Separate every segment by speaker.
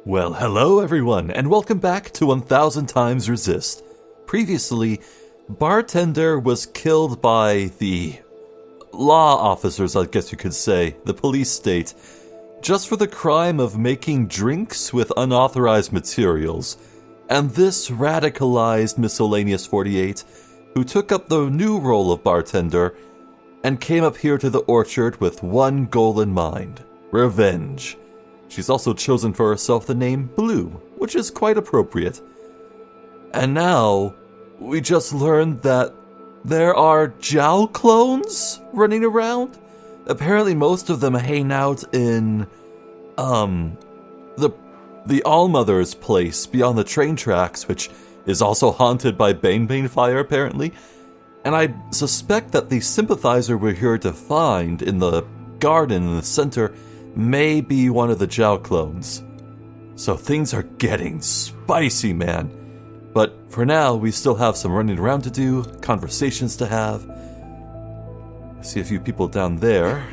Speaker 1: Well, hello everyone, and welcome back to 1000xRESIST. Previously, Bartender was killed by the law officers, I guess you could say, the police state, just for the crime of making drinks with unauthorized materials. And this radicalized Miscellaneous 48, who took up the new role of bartender, and came up here to the orchard with one goal in mind: revenge. She's also chosen for herself the name Blue, which is quite appropriate. And now, we just learned that there are Jow clones running around. Apparently most of them hang out in, the Allmother's place beyond the train tracks, which is also haunted by Bane Bane fire, apparently. And I suspect that the sympathizer we're here to find in the garden in the center may be one of the Jow clones. So things are getting spicy, man. But for now, we still have some running around to do, conversations to have. I see a few people down there,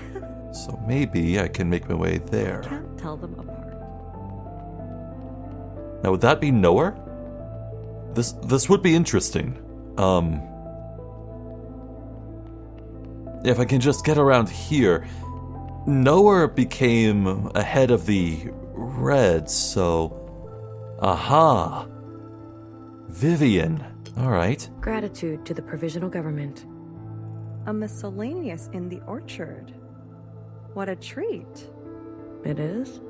Speaker 1: so maybe I can make my way there.
Speaker 2: Can't tell them apart.
Speaker 1: Now, would that be nowhere? This would be interesting. If I can just get around here. Nowhere became ahead of the Reds, so... Aha! Vivian. Alright.
Speaker 2: Gratitude to the provisional government.
Speaker 3: A miscellaneous in the orchard. What a treat.
Speaker 2: It is?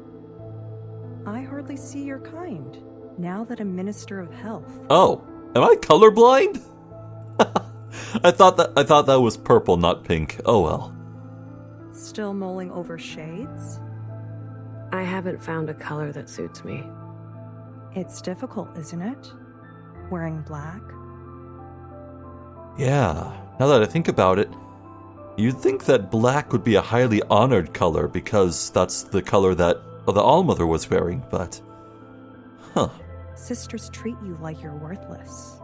Speaker 3: I hardly see your kind, now that I'm Minister of Health.
Speaker 1: Oh, am I colorblind? I thought that was purple, not pink. Oh well.
Speaker 3: Still mulling over shades?
Speaker 2: I haven't found a color that suits me.
Speaker 3: It's difficult, isn't it? Wearing black?
Speaker 1: Yeah, now that I think about it, you'd think that black would be a highly honored color because that's the color that the Allmother was wearing, but... Huh.
Speaker 3: Sisters treat you like you're worthless.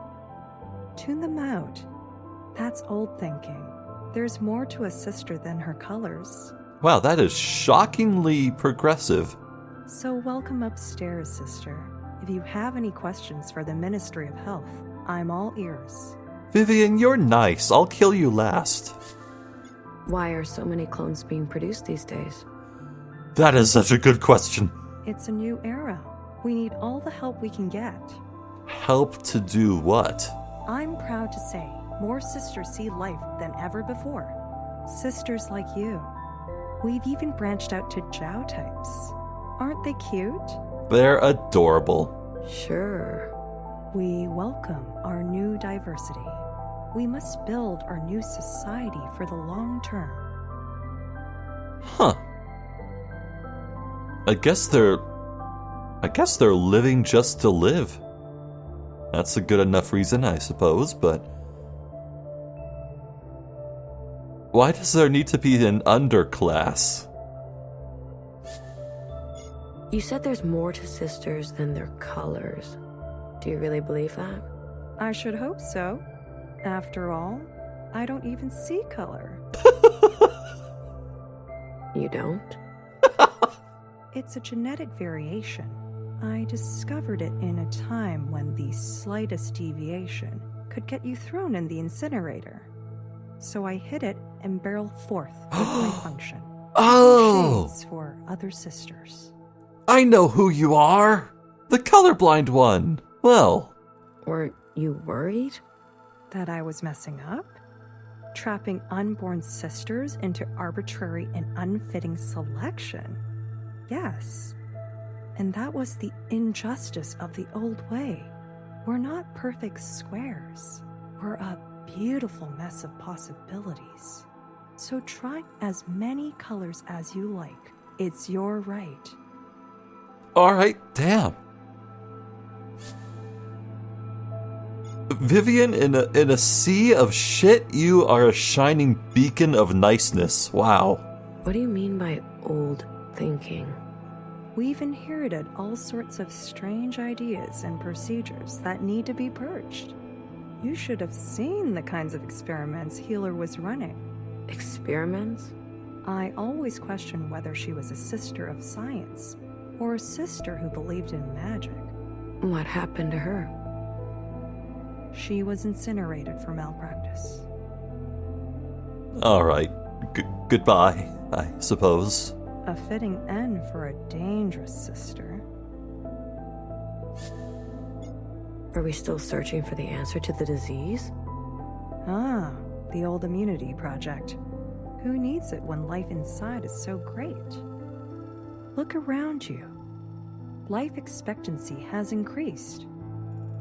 Speaker 3: Tune them out. That's old thinking. There's more to a sister than her colors.
Speaker 1: Wow, that is shockingly progressive.
Speaker 3: So welcome upstairs, sister. If you have any questions for the Ministry of Health, I'm all ears.
Speaker 1: Vivian, you're nice. I'll kill you last.
Speaker 2: Why are so many clones being produced these days?
Speaker 1: That is such a good question.
Speaker 3: It's a new era. We need all the help we can get.
Speaker 1: Help to do what?
Speaker 3: I'm proud to say more sisters see life than ever before. Sisters like you. We've even branched out to Jow types. Aren't they cute?
Speaker 1: They're adorable.
Speaker 2: Sure.
Speaker 3: We welcome our new diversity. We must build our new society for the long term.
Speaker 1: Huh. I guess they're living just to live. That's a good enough reason, I suppose, but... Why does there need to be an underclass?
Speaker 2: You said there's more to sisters than their colors. Do you really believe that?
Speaker 3: I should hope so. After all, I don't even see color.
Speaker 2: You don't?
Speaker 3: It's a genetic variation. I discovered it in a time when the slightest deviation could get you thrown in the incinerator. So I hid it and barreled forth with my function.
Speaker 1: Oh!
Speaker 3: Shades for other sisters.
Speaker 1: I know who you are! The colorblind one! Well...
Speaker 2: Were you worried?
Speaker 3: That I was messing up? Trapping unborn sisters into arbitrary and unfitting selection? Yes. And that was the injustice of the old way. We're not perfect squares. We're a beautiful mess of possibilities. So try as many colors as you like. It's your right.
Speaker 1: Alright, damn. Vivian, in a sea of shit, you are a shining beacon of niceness. Wow.
Speaker 2: What do you mean by old thinking?
Speaker 3: We've inherited all sorts of strange ideas and procedures that need to be purged. You should have seen the kinds of experiments Healer was running.
Speaker 2: Experiments?
Speaker 3: I always questioned whether she was a sister of science, or a sister who believed in magic.
Speaker 2: What happened to her?
Speaker 3: She was incinerated for malpractice.
Speaker 1: Alright, goodbye, I suppose.
Speaker 3: A fitting end for a dangerous sister.
Speaker 2: Are we still searching for the answer to the disease?
Speaker 3: Ah, the old immunity project. Who needs it when life inside is so great? Look around you. Life expectancy has increased.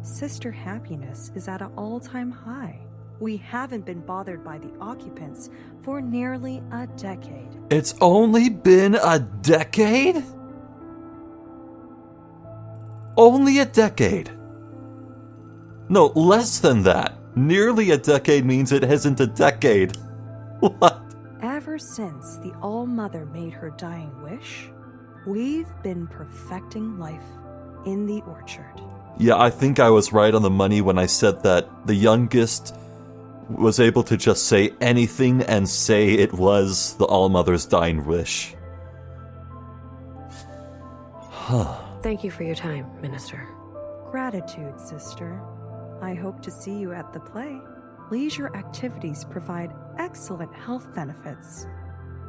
Speaker 3: Sister happiness is at an all-time high. We haven't been bothered by the occupants for nearly a decade.
Speaker 1: It's only been a decade? Only a decade. No, less than that. Nearly a decade means it isn't a decade. What?
Speaker 3: Ever since the All-Mother made her dying wish, we've been perfecting life in the orchard.
Speaker 1: Yeah, I think I was right on the money when I said that the youngest was able to just say anything and say it was the All-Mother's dying wish. Huh.
Speaker 2: Thank you for your time, Minister.
Speaker 3: Gratitude, sister. I hope to see you at the play. Leisure activities provide excellent health benefits.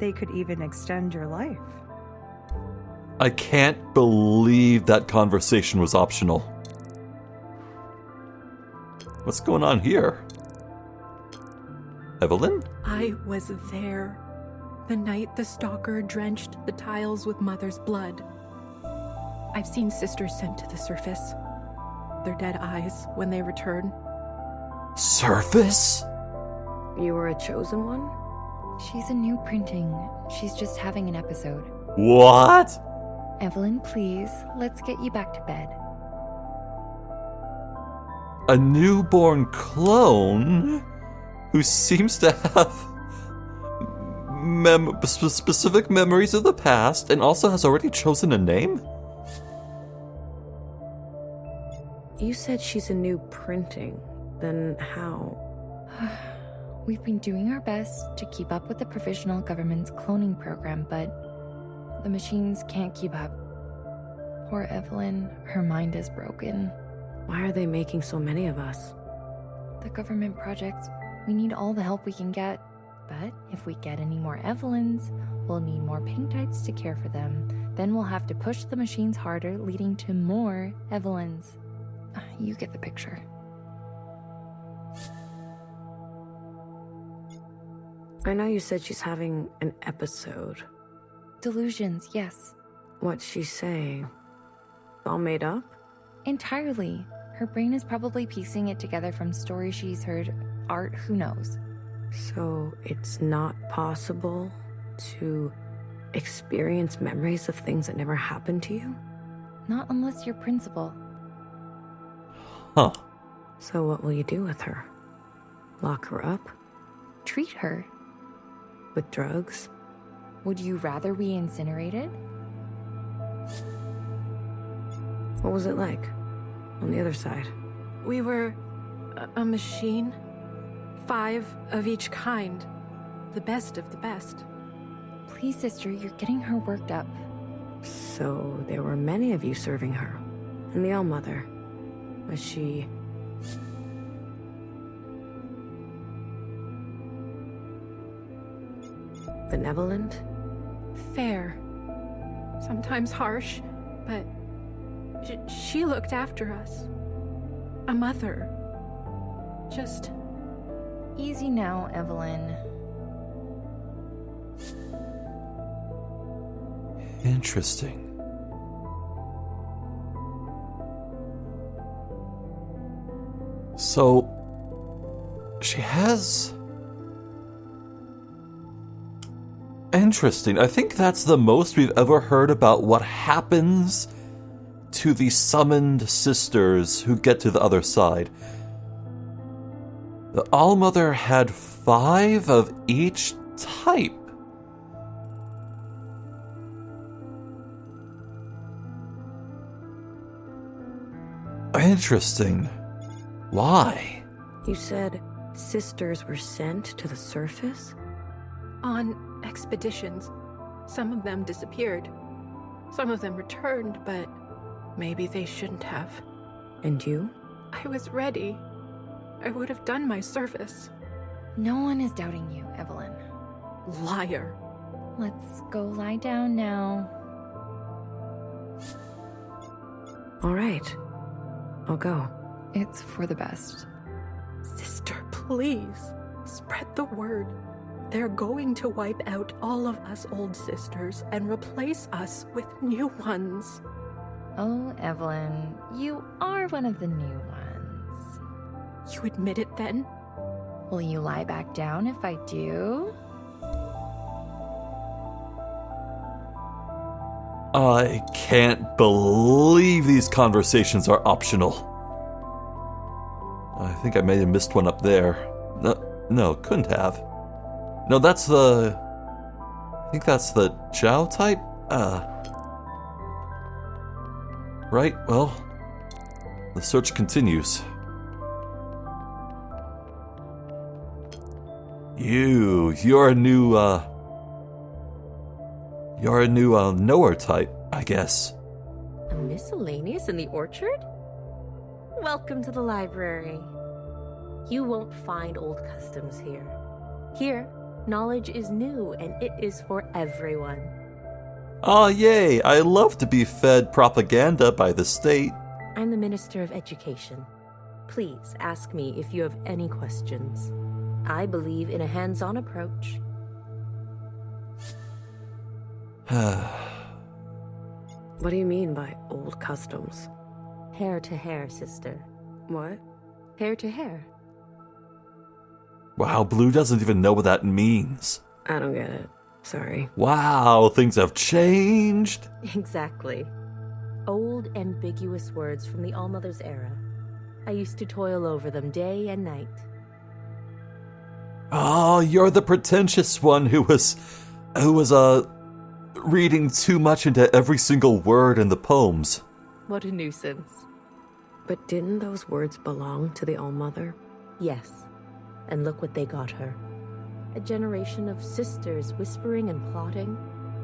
Speaker 3: They could even extend your life.
Speaker 1: I can't believe that conversation was optional. What's going on here? Evelyn?
Speaker 4: I was there. The night the stalker drenched the tiles with Mother's blood. I've seen sisters sent to the surface. Their dead eyes when they return.
Speaker 1: Surface?
Speaker 2: You were a chosen one?
Speaker 5: She's a new printing. She's just having an episode.
Speaker 1: What?
Speaker 5: Evelyn, please, let's get you back to bed.
Speaker 1: A newborn clone who seems to have specific memories of the past and also has already chosen a name?
Speaker 2: You said she's a new printing. Then how?
Speaker 5: We've been doing our best to keep up with the provisional government's cloning program, but the machines can't keep up. Poor Evelyn, her mind is broken.
Speaker 2: Why are they making so many of us?
Speaker 5: The government projects, we need all the help we can get. But if we get any more Evelyns, we'll need more Pinktites to care for them. Then we'll have to push the machines harder, leading to more Evelyns. You get the picture.
Speaker 2: I know you said she's having an episode.
Speaker 5: Delusions, yes.
Speaker 2: What's she saying? All made up?
Speaker 5: Entirely. Her brain is probably piecing it together from stories she's heard, art, who knows.
Speaker 2: So it's not possible to experience memories of things that never happened to you?
Speaker 5: Not unless you're principal.
Speaker 1: Huh.
Speaker 2: So what will you do with her? Lock her up?
Speaker 5: Treat her.
Speaker 2: With drugs?
Speaker 5: Would you rather be incinerated?
Speaker 2: What was it like on the other side?
Speaker 4: We were a machine. 5 of each kind. The best of the best.
Speaker 5: Please, sister, you're getting her worked up.
Speaker 2: So there were many of you serving her. And the All-Mother. Was she... benevolent?
Speaker 4: Fair. Sometimes harsh, but she looked after us. A mother. Just...
Speaker 5: Easy now, Evelyn.
Speaker 1: Interesting. So, she has... Interesting. I think that's the most we've ever heard about what happens to the summoned sisters who get to the other side. The All-Mother had 5 of each type. Interesting. Why?
Speaker 2: You said sisters were sent to the surface?
Speaker 4: on expeditions. Some of them disappeared. Some of them returned, but maybe they shouldn't have.
Speaker 2: And you?
Speaker 4: I was ready. I would have done my service.
Speaker 5: No one is doubting you, Evelyn.
Speaker 4: Liar.
Speaker 5: Let's go lie down now.
Speaker 2: All right. I'll go.
Speaker 5: It's for the best.
Speaker 4: Sister, please. Spread the word. They're going to wipe out all of us old sisters and replace us with new ones.
Speaker 5: Oh, Evelyn, you are one of the new ones.
Speaker 4: You admit it then?
Speaker 5: Will you lie back down if I do?
Speaker 1: I can't believe these conversations are optional. I think I may have missed one up there. No, couldn't have. No, that's the... I think that's the Chow type? Right, well... The search continues. You're a new, You're a new, knower type, I guess.
Speaker 6: A miscellaneous in the orchard? Welcome to the library. You won't find old customs here. Here, knowledge is new and it is for everyone.
Speaker 1: Aw, yay! I love to be fed propaganda by the state.
Speaker 6: I'm the Minister of Education. Please ask me if you have any questions. I believe in a hands-on approach.
Speaker 2: What do you mean by old customs?
Speaker 6: Hair to hair, sister.
Speaker 2: What?
Speaker 6: Hair to hair.
Speaker 1: Wow, Blue doesn't even know what that means.
Speaker 2: I don't get it. Sorry.
Speaker 1: Wow, things have changed.
Speaker 6: Exactly. Old, ambiguous words from the Allmother's era. I used to toil over them day and night.
Speaker 1: Oh, you're the pretentious one who was reading too much into every single word in the poems.
Speaker 6: What a nuisance.
Speaker 2: But didn't those words belong to the Allmother?
Speaker 6: Yes. And look what they got her. A generation of sisters whispering and plotting,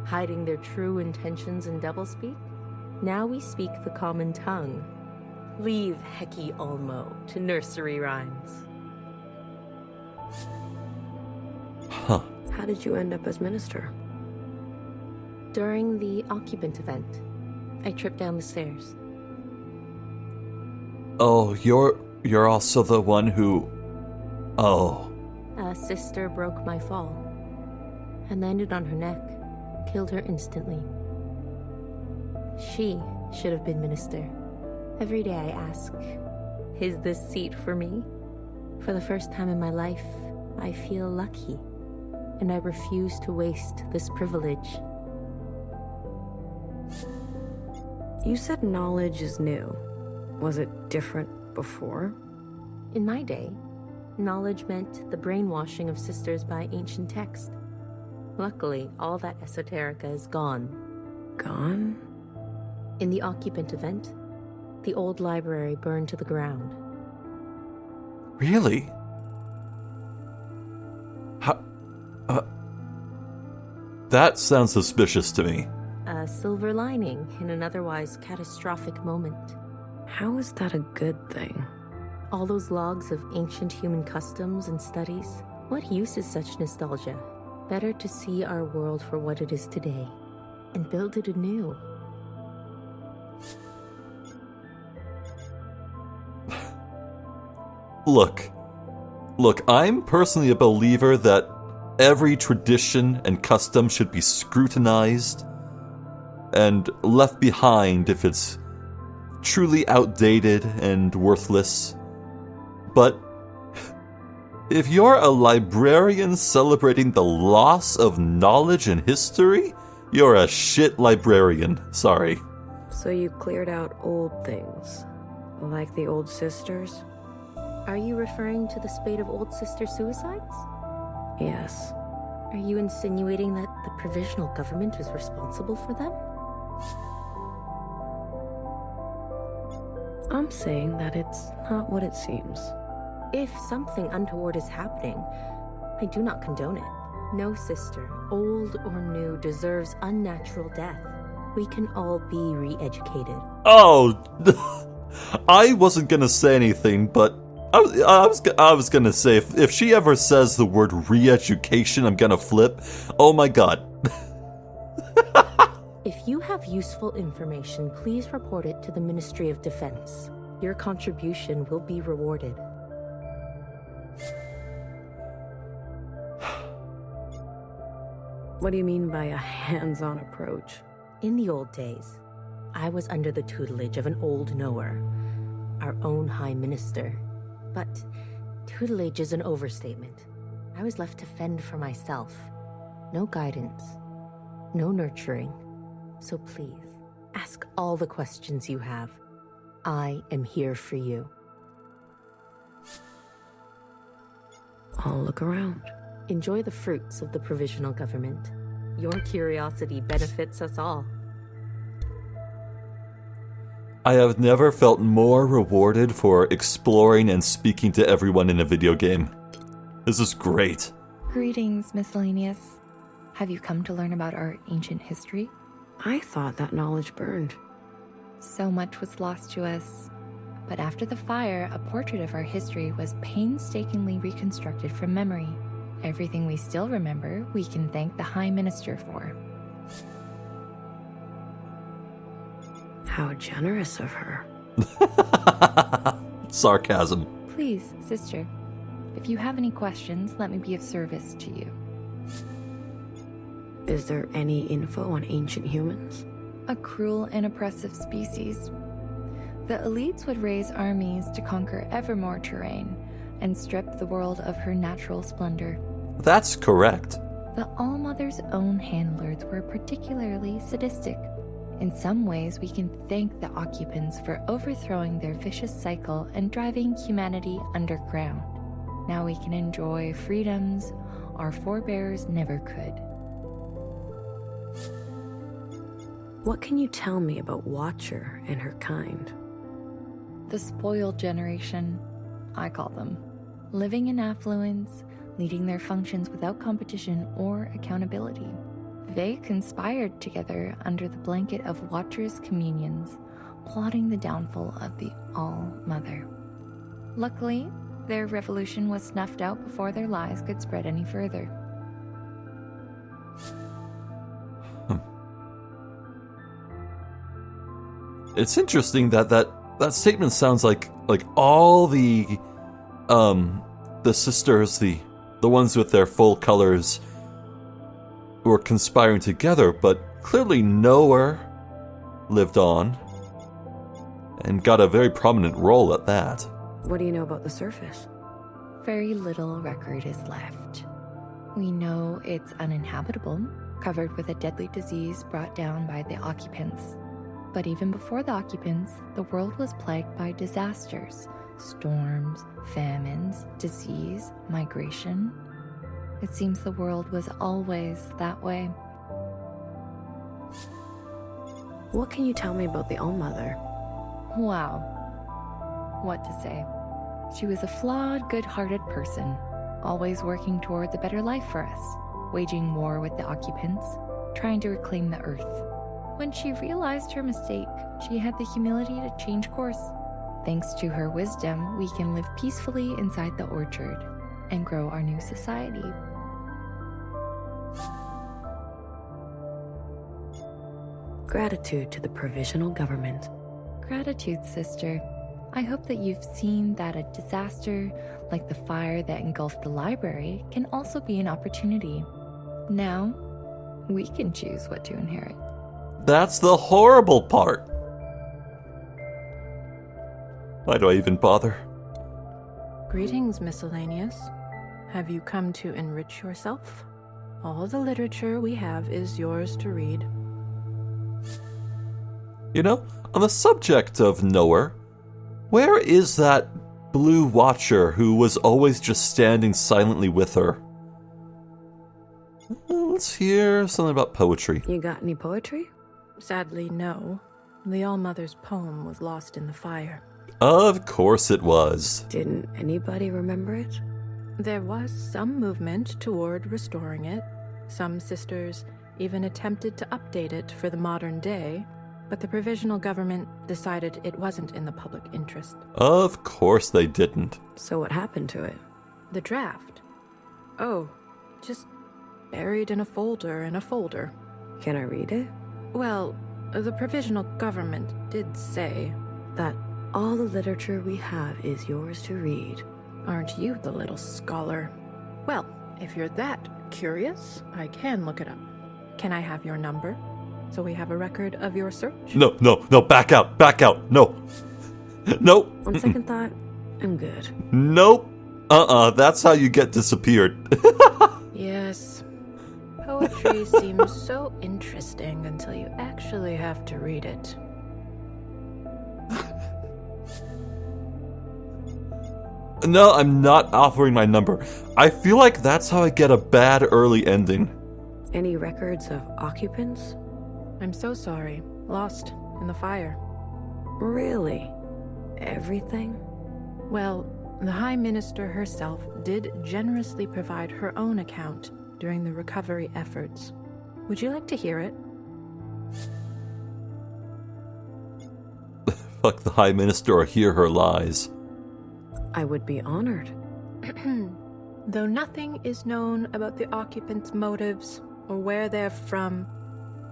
Speaker 6: hiding their true intentions in doublespeak. Now we speak the common tongue. Leave Heki Olmo to nursery rhymes.
Speaker 1: Huh.
Speaker 2: How did you end up as minister?
Speaker 6: During the occupant event, I tripped down the stairs.
Speaker 1: Oh, you're also the one who... Oh.
Speaker 6: A sister broke my fall and landed on her neck, killed her instantly. She should have been minister. Every day I ask, is this seat for me? For the first time in my life, I feel lucky, and I refuse to waste this privilege.
Speaker 2: You said knowledge is new. Was it different before?
Speaker 6: In my day, knowledge meant the brainwashing of sisters by ancient text. Luckily, all that esoterica is gone.
Speaker 2: Gone?
Speaker 6: In the occupant event, the old library burned to the ground.
Speaker 1: Really? That sounds suspicious to me.
Speaker 6: A silver lining in an otherwise catastrophic moment.
Speaker 2: How is that a good thing?
Speaker 6: All those logs of ancient human customs and studies. What use is such nostalgia? Better to see our world for what it is today and build it anew.
Speaker 1: Look, I'm personally a believer that every tradition and custom should be scrutinized and left behind if it's truly outdated and worthless. But if you're a librarian celebrating the loss of knowledge and history, you're a shit librarian. Sorry.
Speaker 2: So you cleared out old things, like the old sisters?
Speaker 6: Are you referring to the spate of old sister suicides?
Speaker 2: Yes.
Speaker 6: Are you insinuating that the provisional government is responsible for them?
Speaker 2: I'm saying that it's not what it seems.
Speaker 6: If something untoward is happening, I do not condone it. No sister, old or new, deserves unnatural death. We can all be re-educated.
Speaker 1: Oh, I wasn't gonna say anything, but I was gonna say if she ever says the word re-education, I'm gonna flip. Oh my god.
Speaker 6: If you have useful information, please report it to the Ministry of Defense. Your contribution will be rewarded.
Speaker 2: What do you mean by a hands-on approach?
Speaker 6: In the old days, I was under the tutelage of an old knower, our own High Minister. But tutelage is an overstatement. I was left to fend for myself. No guidance, no nurturing. So please, ask all the questions you have. I am here for you.
Speaker 2: I'll look around.
Speaker 6: Enjoy the fruits of the provisional government. Your curiosity benefits us all.
Speaker 1: I have never felt more rewarded for exploring and speaking to everyone in a video game. This is great.
Speaker 5: Greetings, Miscellaneous. Have you come to learn about our ancient history?
Speaker 2: I thought that knowledge burned.
Speaker 5: So much was lost to us. But after the fire, a portrait of our history was painstakingly reconstructed from memory. Everything we still remember, we can thank the High Minister for.
Speaker 2: How generous of her.
Speaker 1: Sarcasm.
Speaker 5: Please, sister, if you have any questions, let me be of service to you.
Speaker 2: Is there any info on ancient humans?
Speaker 5: A cruel and oppressive species. The elites would raise armies to conquer ever more terrain and strip the world of her natural splendor.
Speaker 1: That's correct.
Speaker 5: The All-Mother's own handlers were particularly sadistic. In some ways, we can thank the occupants for overthrowing their vicious cycle and driving humanity underground. Now we can enjoy freedoms our forebears never could.
Speaker 2: What can you tell me about Watcher and her kind?
Speaker 5: The spoiled generation, I call them. Living in affluence, leading their functions without competition or accountability. They conspired together under the blanket of Watcher's communions, plotting the downfall of the All-Mother. Luckily, their revolution was snuffed out before their lies could spread any further.
Speaker 1: It's interesting that statement sounds like all the sisters, the ones with their full colors, were conspiring together, but clearly Noah lived on and got a very prominent role at that.
Speaker 2: What do you know about the surface?
Speaker 5: Very little record is left. We know it's uninhabitable, covered with a deadly disease brought down by the occupants. But even before the occupants, the world was plagued by disasters, storms, famines, disease, migration. It seems the world was always that way.
Speaker 2: What can you tell me about the All-Mother?
Speaker 5: Wow. What to say? She was a flawed, good-hearted person, always working towards a better life for us, waging war with the occupants, trying to reclaim the earth. When she realized her mistake, she had the humility to change course. Thanks to her wisdom, we can live peacefully inside the orchard and grow our new society.
Speaker 2: Gratitude to the provisional government.
Speaker 5: Gratitude, sister. I hope that you've seen that a disaster, like the fire that engulfed the library, can also be an opportunity. Now, we can choose what to inherit.
Speaker 1: That's the horrible part. Why do I even bother?
Speaker 4: Greetings, Miscellaneous. Have you come to enrich yourself? All the literature we have is yours to read.
Speaker 1: You know, on the subject of Noah, where is that blue watcher who was always just standing silently with her? Let's hear something about poetry.
Speaker 2: You got any poetry?
Speaker 4: Sadly, no. The All-Mother's poem was lost in the fire.
Speaker 1: Of course it was.
Speaker 2: Didn't anybody remember it?
Speaker 4: There was some movement toward restoring it. Some sisters even attempted to update it for the modern day, but the provisional government decided it wasn't in the public interest.
Speaker 1: Of course they didn't.
Speaker 2: So what happened to it?
Speaker 4: The draft? Oh, just buried in a folder.
Speaker 2: Can I read it?
Speaker 4: Well, the provisional government did say,
Speaker 2: That all the literature we have is yours to read.
Speaker 4: aren't you the little scholar? Well, if you're that curious, I can look it up. Can I have your number, so we have a record of your search?
Speaker 1: No, back out, no. Nope.
Speaker 2: On second thought, I'm good.
Speaker 1: Nope. That's how you get disappeared.
Speaker 4: Yes. Poetry seems so interesting until you actually have to read it.
Speaker 1: No, I'm not offering my number. I feel like that's how I get a bad early ending.
Speaker 2: Any records of occupants?
Speaker 4: I'm so sorry. Lost in the fire.
Speaker 2: Really? Everything?
Speaker 4: Well, the High Minister herself did generously provide her own account during the recovery efforts. Would you like to hear it?
Speaker 1: Fuck the High Minister or hear her lies.
Speaker 2: I would be honored.
Speaker 4: Though nothing is known about the occupants' motives or where they're from,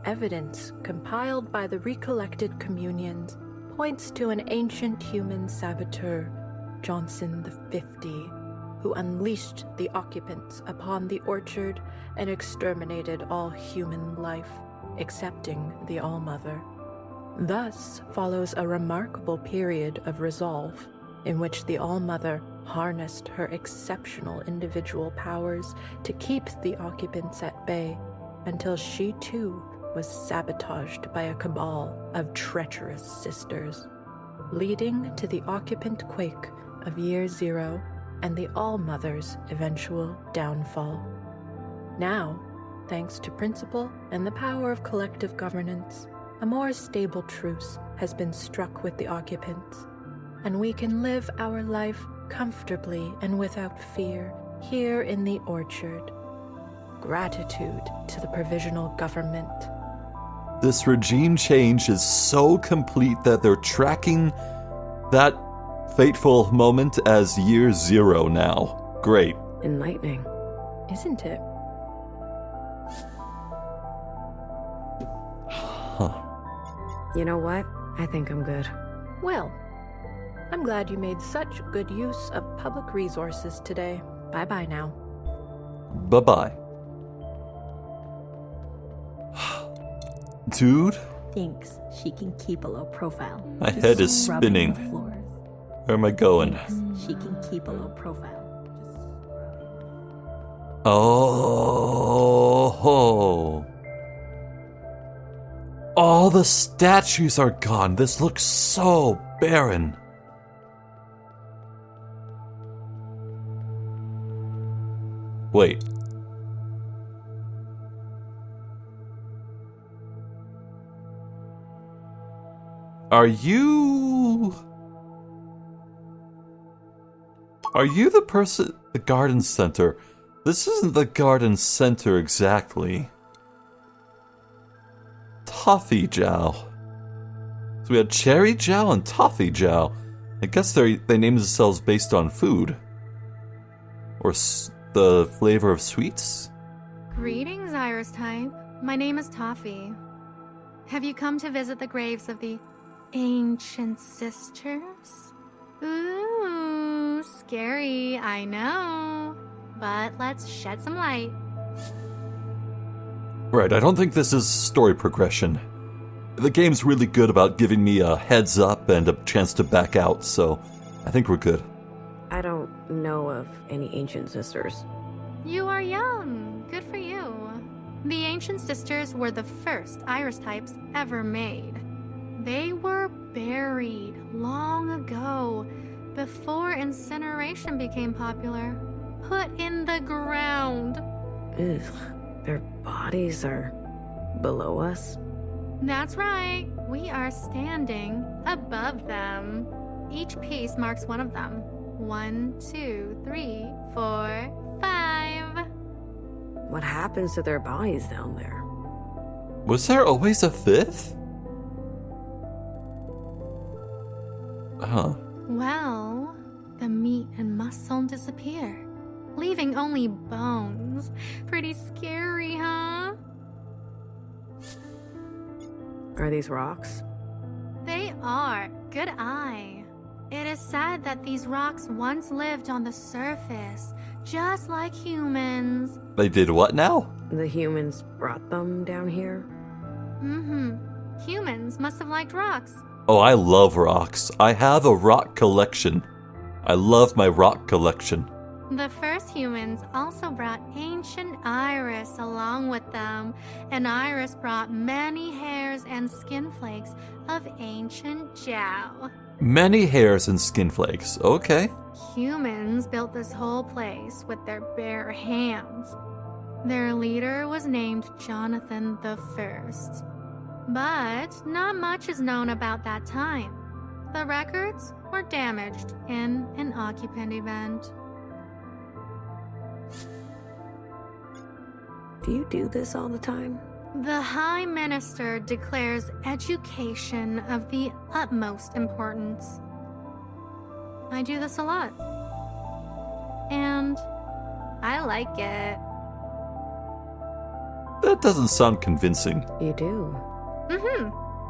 Speaker 4: evidence compiled by the recollected communions points to an ancient human saboteur, Johnson the 50, who unleashed the occupants upon the orchard and exterminated all human life, excepting the All-Mother. Thus follows a remarkable period of resolve, in which the All-Mother harnessed her exceptional individual powers to keep the occupants at bay, until she too was sabotaged by a cabal of treacherous sisters, leading to the occupant quake of Year Zero and the All-Mother's eventual downfall. Now, thanks to principle and the power of collective governance, a more stable truce has been struck with the occupants, and we can live our life comfortably and without fear here in the orchard. Gratitude to the provisional government.
Speaker 1: This regime change is so complete that they're tracking that fateful moment as Year Zero now. Great.
Speaker 2: Enlightening.
Speaker 4: Isn't it?
Speaker 1: Huh.
Speaker 2: You know what? I think I'm good.
Speaker 4: Well, I'm glad you made such good use of public resources today. Bye-bye now.
Speaker 1: Bye-bye. Dude,
Speaker 7: Thinks she can keep a low profile.
Speaker 1: my
Speaker 7: Just
Speaker 1: head is
Speaker 7: scrubbing
Speaker 1: spinning.
Speaker 7: the floors.
Speaker 1: Where am I going?
Speaker 7: Thinks she can keep a low profile.
Speaker 1: Oh. All the statues are gone. This looks so barren. Wait. Are you the person, the garden center? This isn't the garden center exactly. Toffee Jow. So we had Cherry Jow and Toffee Jow. I guess they named themselves based on food. Or the flavor of sweets?
Speaker 8: Greetings, Iris type. My name is Toffee. Have you come to visit the graves of the ancient sisters? Ooh, scary, I know. But let's shed some light.
Speaker 1: Right, I don't think this is story progression. The game's really good about giving me a heads up and a chance to back out, so I think we're good.
Speaker 2: I don't know of any ancient sisters.
Speaker 8: You are young. Good for you. The ancient sisters were the first Iris types ever made. They were buried long ago, before incineration became popular. Put in the ground.
Speaker 2: Ugh, their bodies are below us.
Speaker 8: That's right. We are standing above them. Each piece marks one of them. 1, 2, 3, 4, 5.
Speaker 2: What happens to their bodies down there?
Speaker 1: Was there always a fifth? Huh.
Speaker 8: Well, the meat and muscle disappear, leaving only bones. Pretty scary, huh?
Speaker 2: Are these rocks?
Speaker 8: They are. Good eye. It is said that these rocks once lived on the surface, just like humans.
Speaker 1: They did what now?
Speaker 2: The humans brought them down here?
Speaker 8: Humans must have liked rocks.
Speaker 1: Oh, I love rocks. I have a rock collection. I love my rock collection.
Speaker 8: The first humans also brought ancient iris along with them, and iris brought many hairs and skin flakes of ancient Jiao.
Speaker 1: Many hairs and skin flakes. Okay.
Speaker 8: Humans built this whole place with their bare hands. Their leader was named Jonathan the First. But not much is known about that time. The records were damaged in an occupant event.
Speaker 2: Do you do this all the time?
Speaker 8: The High Minister declares education of the utmost importance. I do this a lot. And I like it.
Speaker 1: That doesn't sound convincing.
Speaker 2: You do.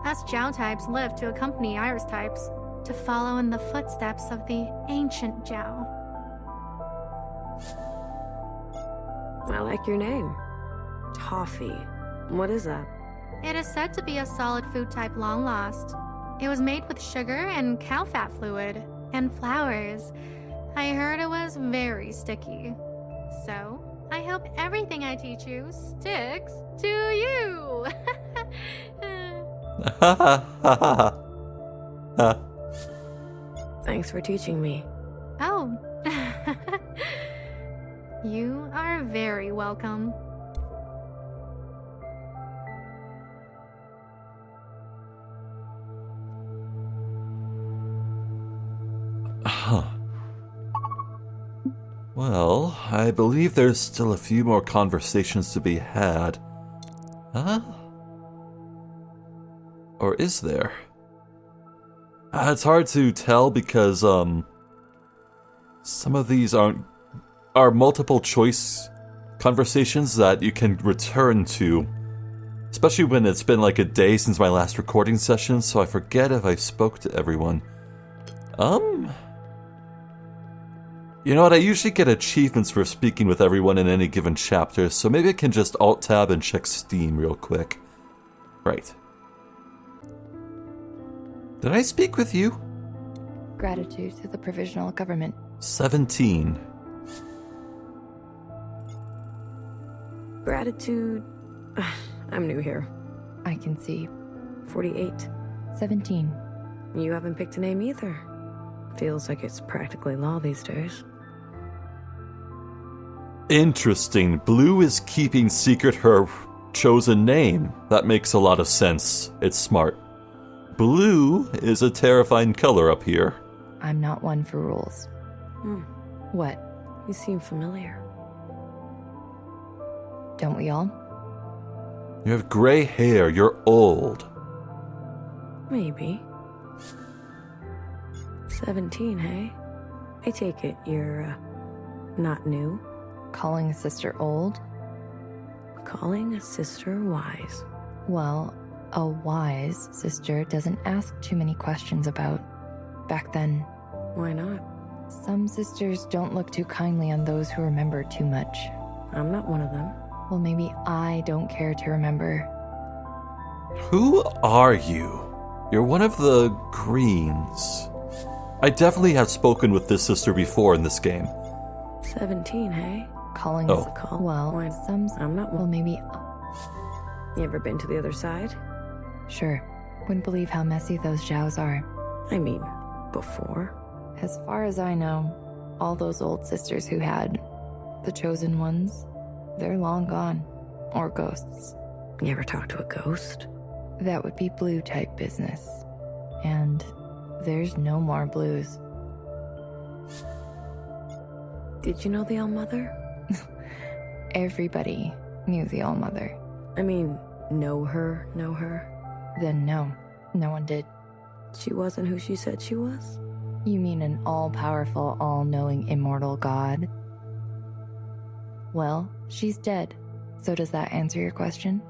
Speaker 8: Us Jiao types live to accompany Iris types, to follow in the footsteps of the ancient Jiao.
Speaker 2: I like your name. Toffee. What is that?
Speaker 8: It is said to be a solid food type long lost. It was made with sugar and cow fat fluid and flowers. I heard it was very sticky. So, I hope everything I teach you sticks to you.
Speaker 2: Thanks for teaching me.
Speaker 8: Oh. You are very welcome.
Speaker 1: Huh. Well, I believe there's still a few more conversations to be had. Huh? Or is there? It's hard to tell because, some of these are multiple choice conversations that you can return to. Especially when it's been like a day since my last recording session, so I forget if I spoke to everyone. You know what, I usually get achievements for speaking with everyone in any given chapter, so maybe I can just Alt-Tab and check Steam real quick. Right. Did I speak with you?
Speaker 5: Gratitude to the provisional government.
Speaker 1: 17.
Speaker 2: Gratitude. I'm new here.
Speaker 5: I can see.
Speaker 2: 48.
Speaker 5: 17.
Speaker 2: You haven't picked a name either. Feels like it's practically law these days.
Speaker 1: Interesting. Blue is keeping secret her chosen name. That makes a lot of sense. It's smart. Blue is a terrifying color up here.
Speaker 5: I'm not one for rules. What?
Speaker 2: You seem familiar.
Speaker 5: Don't we all?
Speaker 1: You have gray hair. You're old.
Speaker 2: Maybe. 17, hey? I take it you're, not new.
Speaker 5: Calling a sister old?
Speaker 2: Calling a sister wise.
Speaker 5: Well, a wise sister doesn't ask too many questions about. Back then.
Speaker 2: Why not?
Speaker 5: Some sisters don't look too kindly on those who remember too much.
Speaker 2: I'm not one of them.
Speaker 5: Well, maybe I don't care to remember.
Speaker 1: Who are you? You're one of the greens. I definitely have spoken with this sister before in this game.
Speaker 2: 17, hey?
Speaker 5: Calling
Speaker 2: a call?
Speaker 5: Well,
Speaker 2: Why?
Speaker 5: some...
Speaker 2: I'm not
Speaker 5: Well,
Speaker 2: one.
Speaker 5: maybe...
Speaker 2: You ever been to the other side?
Speaker 5: Sure. Wouldn't believe how messy those Zhaos are.
Speaker 2: I mean, before.
Speaker 5: As far as I know, all those old sisters who had the chosen ones, they're long gone. Or ghosts.
Speaker 2: You ever talk to a ghost?
Speaker 5: That would be blue type business. And there's no more blues.
Speaker 2: Did you know the All-Mother?
Speaker 5: Everybody knew the All-Mother.
Speaker 2: I mean, know her?
Speaker 5: Then no one did.
Speaker 2: She wasn't who she said she was?
Speaker 5: You mean an all-powerful, all-knowing, immortal god? Well, she's dead. So does that answer your question?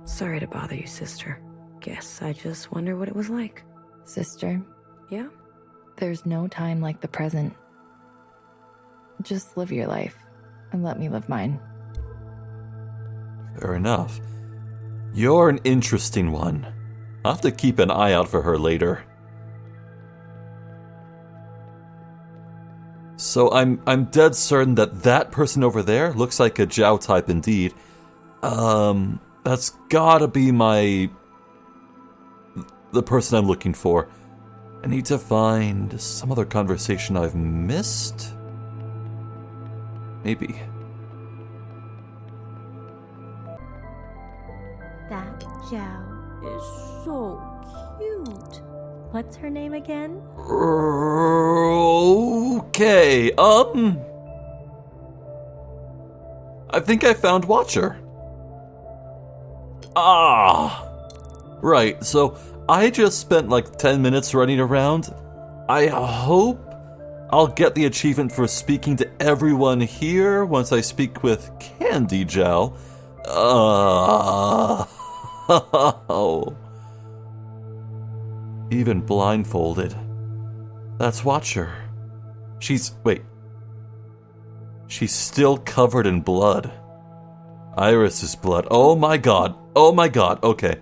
Speaker 2: Sorry to bother you, sister. Guess I just wonder what it was like.
Speaker 5: Sister,
Speaker 2: Yeah?
Speaker 5: there's no time like the present. Just live your life, and let me live mine.
Speaker 1: Fair enough. You're an interesting one. I'll have to keep an eye out for her later. So I'm dead certain that person over there looks like a Jiao type indeed. That's gotta be the person I'm looking for. I need to find some other conversation I've missed. Maybe.
Speaker 7: That Zhao is so cute. What's her name again?
Speaker 1: Okay, I think I found Watcher. Right, so I just spent like 10 minutes running around. I hope I'll get the achievement for speaking to everyone here once I speak with Candy Jiao. Even blindfolded. That's Watcher. She's still covered in blood. Iris's blood. Oh my god. Okay.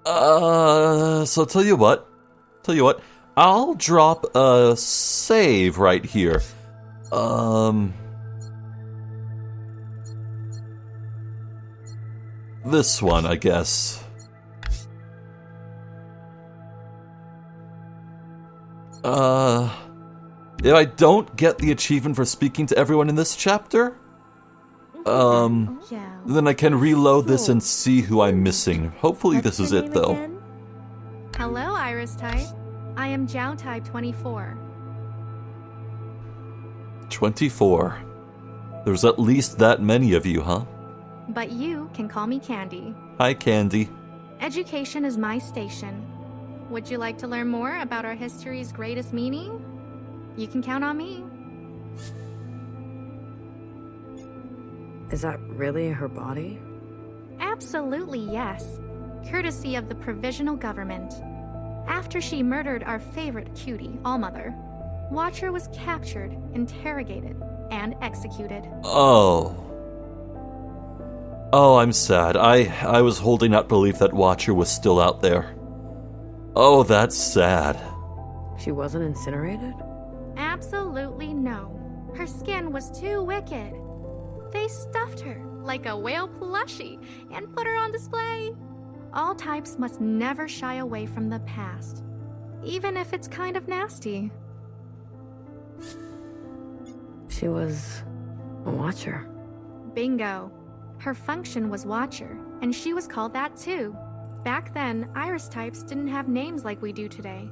Speaker 1: So tell you what. I'll drop a save right here. This one, I guess. If I don't get the achievement for speaking to everyone in this chapter, then I can reload this and see who I'm missing. Hopefully this is it, though.
Speaker 8: Hello, Iris type. I am Jiao type 24.
Speaker 1: 24. There's at least that many of you, huh?
Speaker 8: But you can call me Candy.
Speaker 1: Hi, Candy.
Speaker 8: Education is my station. Would you like to learn more about our history's greatest meaning? You can count on me.
Speaker 2: Is that really her body?
Speaker 8: Absolutely yes. Courtesy of the provisional government. After she murdered our favorite cutie, Allmother, Watcher was captured, interrogated, and executed.
Speaker 1: Oh, I'm sad. I was holding out belief that Watcher was still out there. Oh, that's sad.
Speaker 2: She wasn't incinerated?
Speaker 8: Absolutely no. Her skin was too wicked. They stuffed her like a whale plushie and put her on display. All types must never shy away from the past, even if it's kind of nasty.
Speaker 2: She was a Watcher.
Speaker 8: Bingo. Her function was Watcher, and she was called that too. Back then, Iris types didn't have names like we do today.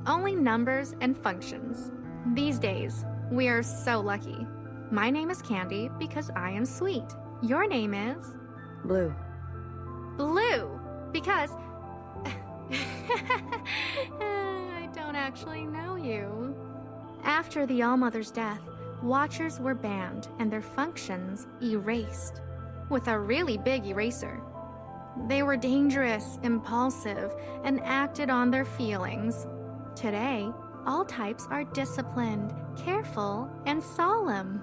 Speaker 8: Only numbers and functions. These days, we are so lucky. My name is Candy because I am sweet. Your name is?
Speaker 2: Blue.
Speaker 8: Blue, because I don't actually know you. After the Allmother's death, Watchers were banned and their functions erased. With a really big eraser. They were dangerous, impulsive, and acted on their feelings. Today, all types are disciplined, careful, and solemn.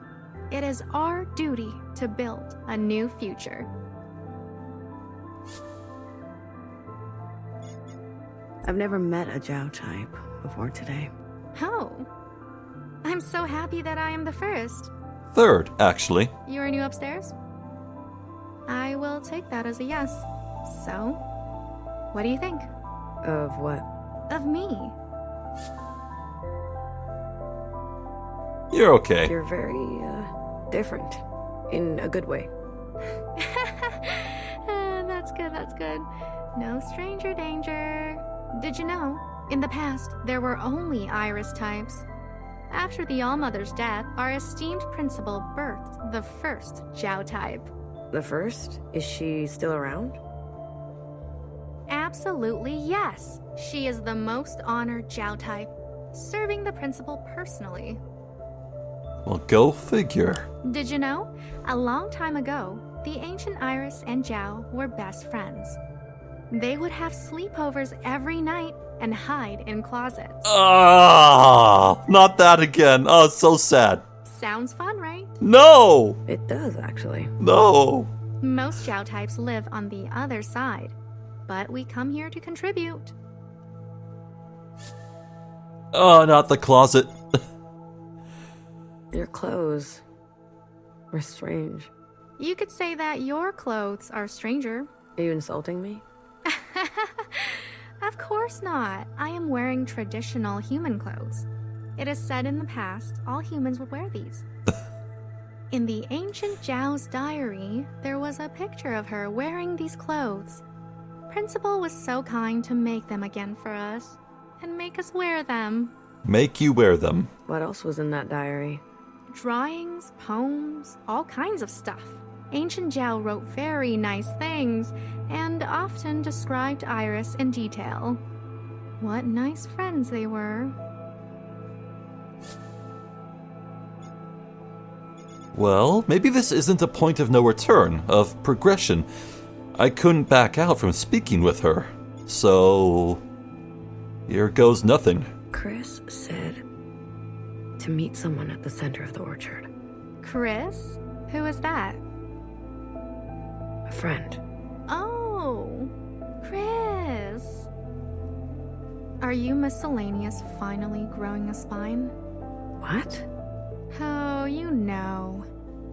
Speaker 8: It is our duty to build a new future.
Speaker 2: I've never met a Jiao type before today.
Speaker 8: Oh. I'm so happy that I am the first.
Speaker 1: Third, actually.
Speaker 8: You are new upstairs? I will take that as a yes. So, what do you think?
Speaker 2: Of what?
Speaker 8: Of me.
Speaker 1: You're okay.
Speaker 2: You're very, different. In a good way.
Speaker 8: That's good. No stranger danger. Did you know, in the past, there were only Iris types. After the All-Mother's death, our esteemed principal birthed the first Jiao type.
Speaker 2: The first? Is she still around?
Speaker 8: Absolutely yes. She is the most honored Jiao type, serving the principal personally.
Speaker 1: Well, go figure.
Speaker 8: Did you know? A long time ago, the ancient Iris and Jiao were best friends. They would have sleepovers every night and hide in closets.
Speaker 1: Ah, not that again. Oh, it's so sad.
Speaker 8: Sounds fun, right?
Speaker 1: No!
Speaker 2: It does, actually.
Speaker 1: No!
Speaker 8: Most Jiao types live on the other side, but we come here to contribute.
Speaker 1: Oh, not the closet.
Speaker 2: Your clothes were strange.
Speaker 8: You could say that your clothes are stranger.
Speaker 2: Are you insulting me?
Speaker 8: Of course not. I am wearing traditional human clothes. It is said in the past, all humans would wear these. In the ancient Jiao's diary, there was a picture of her wearing these clothes. Principal was so kind to make them again for us, and make us wear them.
Speaker 1: Make you wear them.
Speaker 2: What else was in that diary?
Speaker 8: Drawings, poems, all kinds of stuff. Ancient Jiao wrote very nice things, and often described Iris in detail. What nice friends they were.
Speaker 1: Well, maybe this isn't a point of no return, of progression. I couldn't back out from speaking with her, so here goes nothing.
Speaker 2: Chris said to meet someone at the center of the orchard.
Speaker 8: Chris? Who is that?
Speaker 2: A friend.
Speaker 8: Oh, Chris. Are you miscellaneous finally growing a spine?
Speaker 2: What?
Speaker 8: Oh, you know.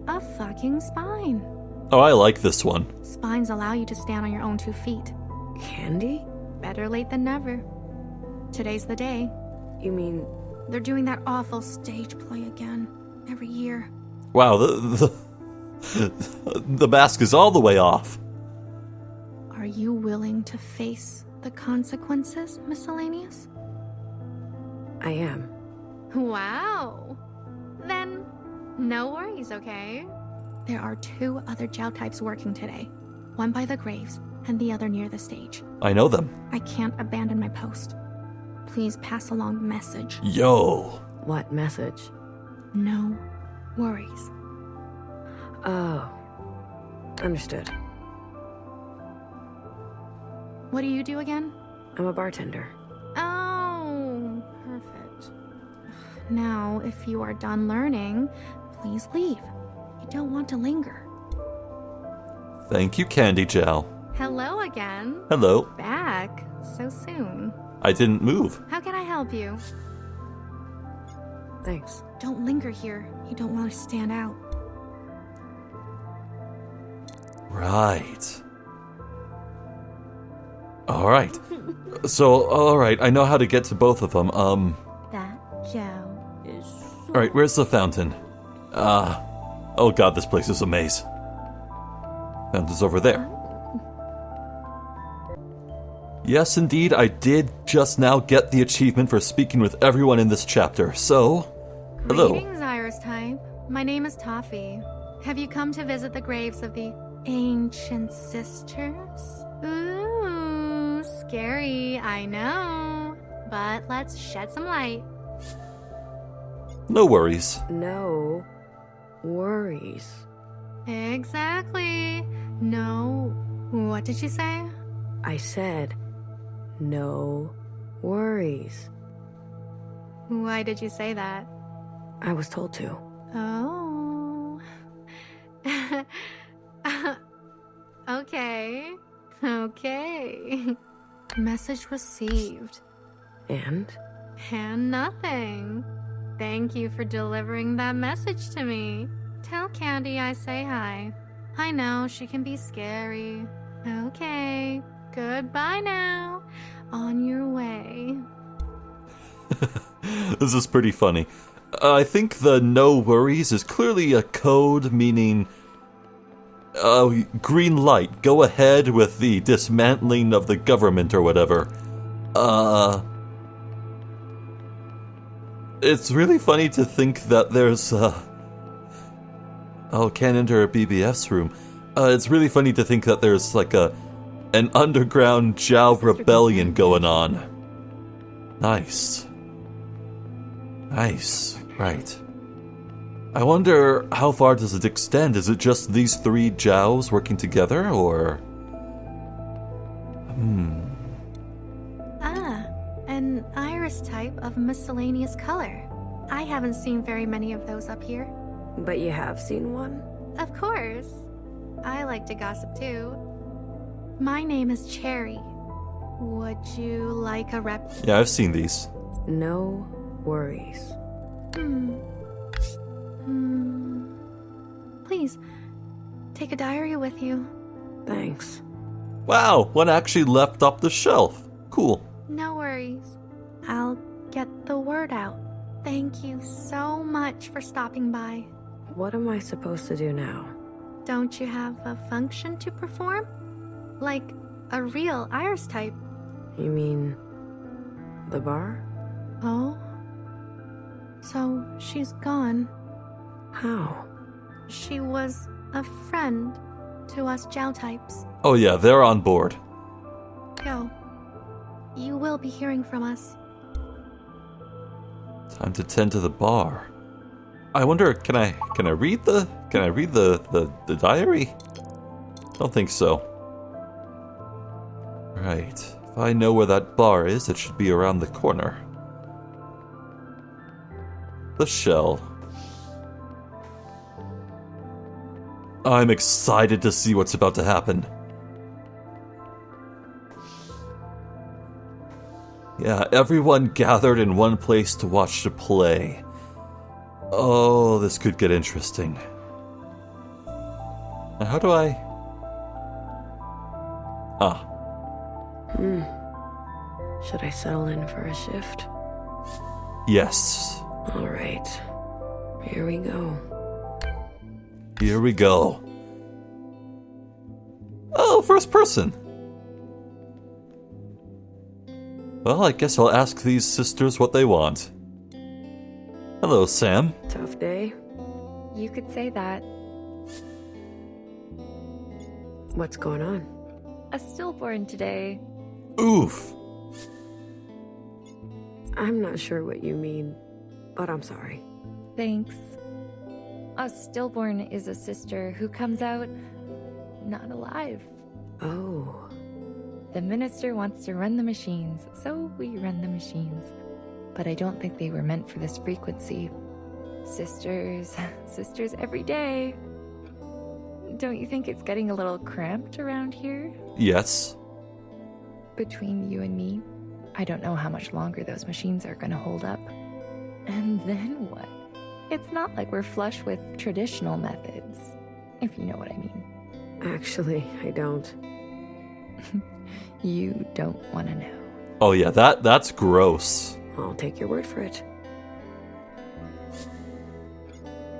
Speaker 8: A fucking spine.
Speaker 1: Oh, I like this one.
Speaker 8: Spines allow you to stand on your own 2 feet.
Speaker 2: Candy?
Speaker 8: Better late than never. Today's the day.
Speaker 2: You mean...
Speaker 8: They're doing that awful stage play again. Every year.
Speaker 1: Wow, the mask is all the way off.
Speaker 8: Are you willing to face the consequences, miscellaneous?
Speaker 2: I am.
Speaker 8: Wow. Then, no worries, okay? There are 2 other Jiao types working today. One by the graves, and the other near the stage.
Speaker 1: I know them.
Speaker 8: I can't abandon my post. Please pass along the message.
Speaker 1: Yo.
Speaker 2: What message?
Speaker 8: No worries.
Speaker 2: Oh. Understood.
Speaker 8: What do you do again?
Speaker 2: I'm a bartender.
Speaker 8: Oh, perfect. Now, if you are done learning, please leave. You don't want to linger.
Speaker 1: Thank you, Candy Jiao.
Speaker 8: Hello again.
Speaker 1: Hello.
Speaker 8: Back so soon.
Speaker 1: I didn't move.
Speaker 8: How can I help you?
Speaker 2: Thanks.
Speaker 8: Don't linger here. You don't want to stand out.
Speaker 1: Right. Alright. So, alright, I know how to get to both of them.
Speaker 7: That Joe is so...
Speaker 1: Alright, where's the fountain? Oh god, this place is a maze. Fountain's over there. Yes, indeed, I did just now get the achievement for speaking with everyone in this chapter, so... Hello.
Speaker 8: Greetings, Iris type. My name is Toffee. Have you come to visit the graves of the ancient sisters? Ooh, scary, I know. But let's shed some light.
Speaker 1: No worries.
Speaker 2: No worries.
Speaker 8: Exactly. No... What did you say?
Speaker 2: I said no worries.
Speaker 8: Why did you say that?
Speaker 2: I was told to.
Speaker 8: Oh. Okay. Okay. Message received.
Speaker 2: And?
Speaker 8: And nothing. Thank you for delivering that message to me. Tell Candy I say hi. I know she can be scary. Okay. Goodbye now. On your way.
Speaker 1: This is pretty funny. I think the no worries is clearly a code meaning green light. Go ahead with the dismantling of the government or whatever. It's really funny to think that there's, Oh, can't enter a BBF's room. It's really funny to think that there's, like, an underground Zhao rebellion going on. Nice. Nice. Right. I wonder, how far does it extend? Is it just these 3 Zhaos working together, or...
Speaker 8: An iris type of miscellaneous color. I haven't seen very many of those up here.
Speaker 2: But you have seen one?
Speaker 8: Of course. I like to gossip too. My name is Cherry. Would you like a rep?
Speaker 1: Yeah, I've seen these.
Speaker 2: No worries.
Speaker 8: Please, take a diary with you.
Speaker 2: Thanks.
Speaker 1: Wow, one actually left up the shelf. Cool.
Speaker 8: No worries. I'll get the word out. Thank you so much for stopping by.
Speaker 2: What am I supposed to do now?
Speaker 8: Don't you have a function to perform? Like a real iris type?
Speaker 2: You mean the bar?
Speaker 8: Oh? So she's gone.
Speaker 2: How?
Speaker 8: She was a friend to us Zhao types.
Speaker 1: Oh yeah, they're on board.
Speaker 8: Go. You will be hearing from us.
Speaker 1: Time to tend to the bar. I wonder, can I read the diary? Don't think so. Right. If I know where that bar is, it should be around the corner. The shell. I'm excited to see what's about to happen. Yeah, everyone gathered in one place to watch the play. Oh, this could get interesting. Now, how do I... Ah.
Speaker 2: Should I settle in for a shift?
Speaker 1: Yes.
Speaker 2: Alright. Here we go.
Speaker 1: Here we go. Oh, first person. Well, I guess I'll ask these sisters what they want. Hello, Sam.
Speaker 2: Tough day?
Speaker 5: You could say that.
Speaker 2: What's going on?
Speaker 5: A stillborn today.
Speaker 1: Oof.
Speaker 2: I'm not sure what you mean, but I'm sorry.
Speaker 5: Thanks. A stillborn is a sister who comes out not alive.
Speaker 2: Oh.
Speaker 5: The minister wants to run the machines, so we run the machines. But I don't think they were meant for this frequency. Sisters every day. Don't you think it's getting a little cramped around here?
Speaker 1: Yes.
Speaker 5: Between you and me, I don't know how much longer those machines are gonna hold up. And then what? It's not like we're flush with traditional methods, if you know what I mean.
Speaker 2: Actually, I don't.
Speaker 5: You don't want to know.
Speaker 1: Oh yeah, that's gross.
Speaker 2: I'll take your word for it.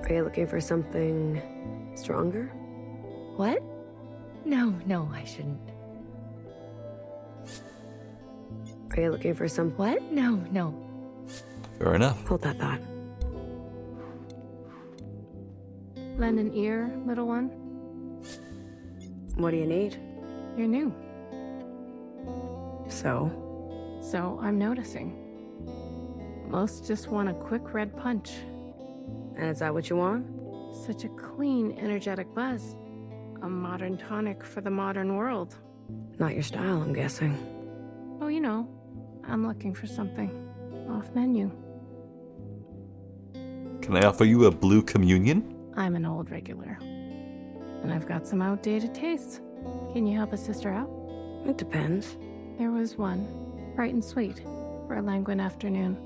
Speaker 2: Are you looking for something stronger?
Speaker 5: What? No, I shouldn't.
Speaker 2: Are you looking for some...
Speaker 5: What? No.
Speaker 1: Fair enough.
Speaker 2: Hold that thought.
Speaker 9: Lend an ear, little one.
Speaker 2: What do you need?
Speaker 9: You're new,
Speaker 2: So?
Speaker 9: so I'm noticing. Most just want a quick red punch.
Speaker 2: And is that what you want?
Speaker 9: Such a clean, energetic buzz. A modern tonic for the modern world.
Speaker 2: Not your style, I'm guessing.
Speaker 9: Oh, you know, I'm looking for something off menu.
Speaker 1: Can I offer you a blue communion?
Speaker 9: I'm an old regular, and I've got some outdated tastes. Can you help a sister out?
Speaker 2: It depends.
Speaker 9: There was one, bright and sweet, for a languid afternoon.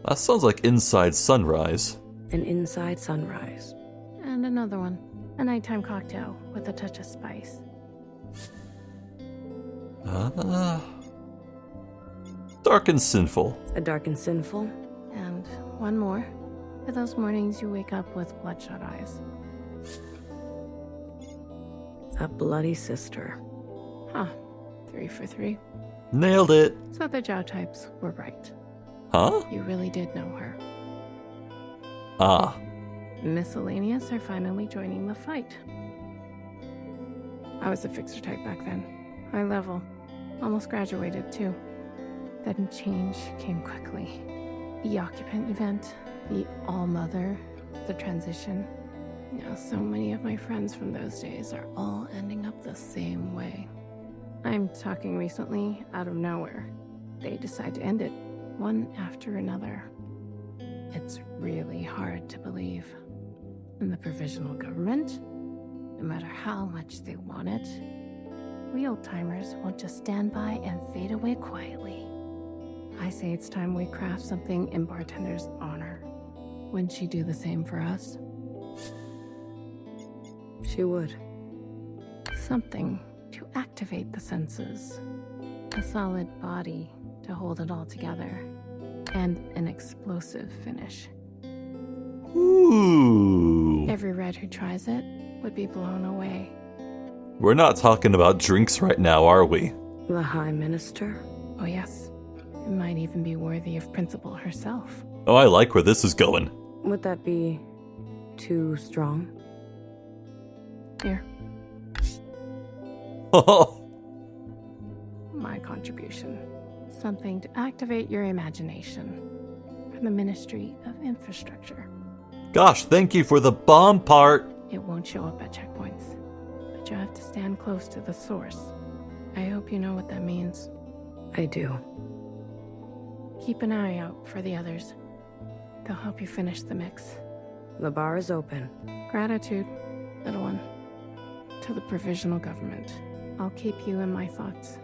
Speaker 1: That sounds like Inside Sunrise.
Speaker 2: An inside sunrise.
Speaker 9: And another one, a nighttime cocktail with a touch of spice.
Speaker 1: Dark and Sinful.
Speaker 2: A dark and sinful?
Speaker 9: And one more, for those mornings you wake up with bloodshot eyes.
Speaker 2: A bloody sister.
Speaker 9: Huh, 3 for 3.
Speaker 1: Nailed it.
Speaker 9: So the Zhao types were right.
Speaker 1: Huh?
Speaker 9: You really did know her.
Speaker 1: Ah.
Speaker 9: Miscellaneous are finally joining the fight. I was a fixer type back then. High level. Almost graduated, too. Then change came quickly. The occupant event, the all-mother, the transition. You know, so many of my friends from those days are all ending up the same way. I'm talking recently, out of nowhere. They decide to end it, one after another. It's really hard to believe. And the provisional government, no matter how much they want it, we old-timers won't just stand by and fade away quietly. I say it's time we craft something in Bartender's honor. Wouldn't she do the same for us?
Speaker 2: She would.
Speaker 9: Something to activate the senses. A solid body to hold it all together. And an explosive finish.
Speaker 1: Ooh.
Speaker 9: Every red who tries it would be blown away.
Speaker 1: We're not talking about drinks right now, are we?
Speaker 2: The High Minister?
Speaker 9: Oh yes, it might even be worthy of Principal herself.
Speaker 1: Oh, I like where this is going.
Speaker 2: Would that be too strong?
Speaker 9: Here,
Speaker 1: Oh,
Speaker 9: my contribution. Something to activate your imagination. From the Ministry of Infrastructure.
Speaker 1: gosh, thank you for the bomb part.
Speaker 9: It won't show up at checkpoints, but you have to stand close to the source. I hope you know what that means.
Speaker 2: I do.
Speaker 9: Keep an eye out for the others. They'll help you finish the mix.
Speaker 2: The bar is open.
Speaker 9: Gratitude, little one. To the provisional government. I'll keep you in my thoughts.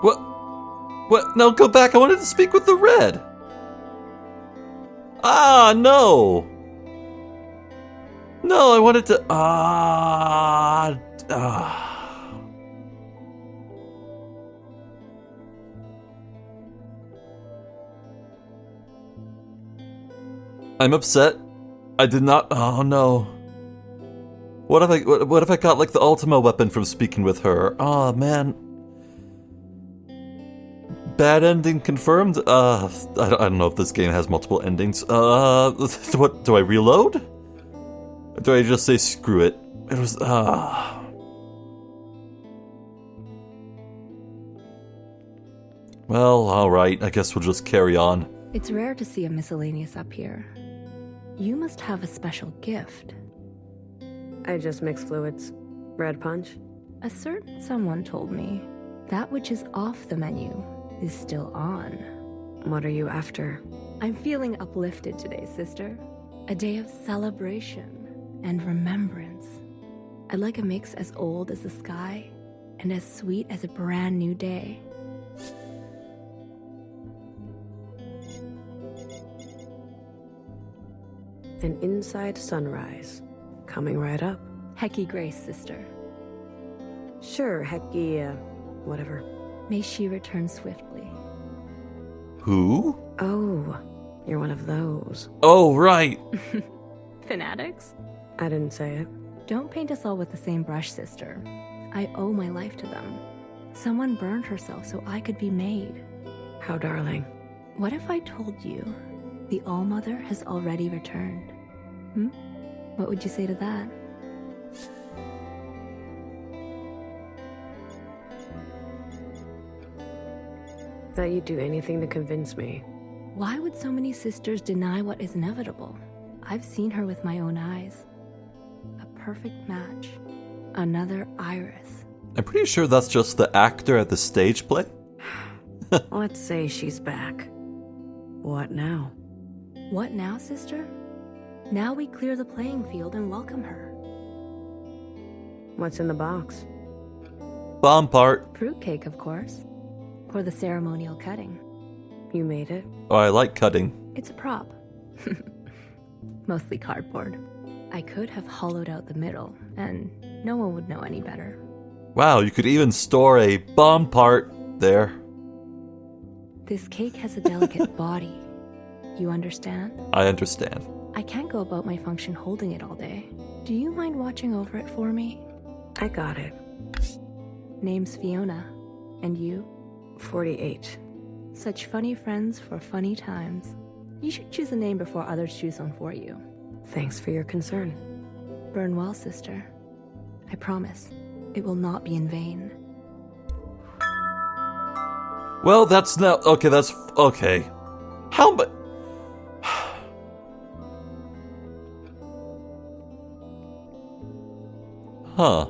Speaker 1: What? What? No, go back. I wanted to speak with the red. Ah, no. No, I wanted to... I'm upset. I did not... Oh, no. What if I got, like, the Ultima weapon from speaking with her? Oh, man. Bad ending confirmed? I don't know if this game has multiple endings. What, do I reload? Or do I just say screw it? It was, Well, alright, I guess we'll just carry on.
Speaker 2: It's rare to see a miscellaneous up here. You must have a special gift. I just mix fluids. Red punch? A certain someone told me that which is off the menu is still on. What are you after? I'm feeling uplifted today, sister. A day of celebration and remembrance. I'd like a mix as old as the sky and as sweet as a brand new day. An inside sunrise. Coming right up. Hecky Grace, sister. Sure, Hecky, whatever. May she return swiftly.
Speaker 1: Who?
Speaker 2: Oh, you're one of those.
Speaker 1: Oh, right.
Speaker 2: Fanatics? I didn't say it. Don't paint us all with the same brush, sister. I owe my life to them. Someone burned herself so I could be made. How darling. What if I told you the All-Mother has already returned? What would you say to that? That you'd do anything to convince me. Why would so many sisters deny what is inevitable? I've seen her with my own eyes. A perfect match. Another Iris.
Speaker 1: I'm pretty sure that's just the actor at the stage play.
Speaker 2: Let's say she's back. What now? What now, sister? Now we clear the playing field and welcome her. What's in the box?
Speaker 1: Bomb part.
Speaker 2: Fruitcake, of course. For the ceremonial cutting. You made it?
Speaker 1: Oh, I like cutting.
Speaker 2: It's a prop. Mostly cardboard. I could have hollowed out the middle, and no one would know any better.
Speaker 1: Wow, you could even store a bomb part there.
Speaker 2: This cake has a delicate body. You understand?
Speaker 1: I understand.
Speaker 2: I can't go about my function holding it all day. Do you mind watching over it for me? I got it. Name's Fiona. And you?
Speaker 10: 48.
Speaker 2: Such funny friends for funny times. You should choose a name before others choose one for you.
Speaker 10: Thanks for your concern.
Speaker 2: Burn well, sister. I promise, it will not be in vain.
Speaker 1: Well, that's now... Okay, that's... Okay. How much... Huh.